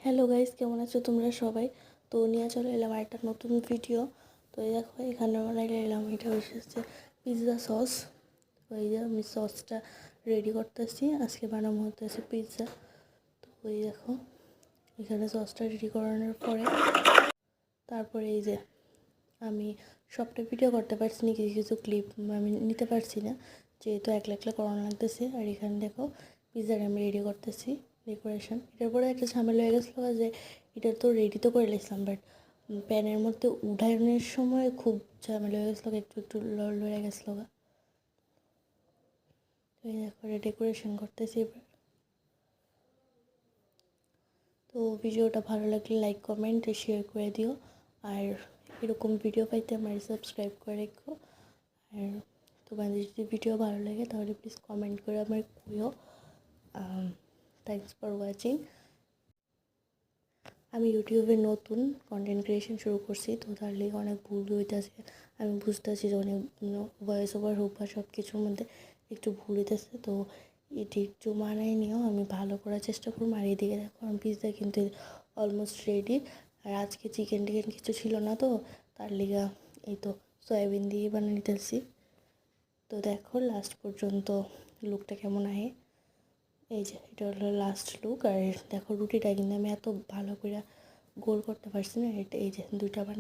Hello guys, কেমন আছো তোমরা সবাই? তো নিয়ে চলে এলাম একটা নতুন ভিডিও। তো এই দেখো এখানে বানাইলে এলাম, এটা হচ্ছে পিৎজা সস। তো এই যে আমি সসটা রেডি করতেছি, আজকে বানানো হতেছে পিৎজা। তো এই দেখো এখানে সসটা রেডি করানোর পরে তারপরে এই যে আমি সবটা ভিডিও করতে পারছি না, কিছু কিছু ক্লিপ আমি নিতে পারছি না, যেহেতু একলা একলা করানো লাগতেছে। আর এখানে দেখো পিৎজাটা আমি রেডি করতেছি, ডেকোরেশন। এটার পরে একটা ঝামেলা হয়ে গেছিলো যে এটা তো রেডি তো করে নিয়েছিলাম, বাট প্যানের মধ্যে উঠানোর সময় খুব ঝামেলা হয়ে গেছিলো, একটু একটু লড়ে গেছিলো। তো এই দেখো ডেকোরেশন করতেছি এবার। তো ভিডিওটা ভালো লাগলে লাইক কমেন্ট শেয়ার করে দিও, আর এরকম ভিডিও পাইতে আমার সাবস্ক্রাইব করে রেখো। আর তোমাদের যদি ভিডিও ভালো লাগে তাহলে প্লিজ কমেন্ট করে আমার কইও। Thanks for watching. আমি ইউটিউবে নতুন কন্টেন্ট ক্রিয়েশন শুরু করছি, তো তার লিগে অনেক ভুল হইতেছে। আমি বুঝতেছি যে অনেক ভয়েস ওভার হোক বা সব কিছুর মধ্যে একটু ভুল হইতেছে। তো এটি একটু মানায় নিও, আমি ভালো করার চেষ্টা করবো। আর এদিকে দেখো আমি পিৎজা কিন্তু অলমোস্ট রেডি। আর আজকে চিকেন টিকেন কিছু ছিল না, তো তার লিগা এই তো সয়াবিন দিয়ে বানিয়ে নিতেছি। তো দেখো লাস্ট পর্যন্ত লুকটা কেমন আহে। এই যে এটা হলো লাস্ট লুক। আর দেখো রুটিটা কিন্তু আমি এত ভালো করে গোল করতে পারছি না, এটা এই যে দুইটা বানাইছি।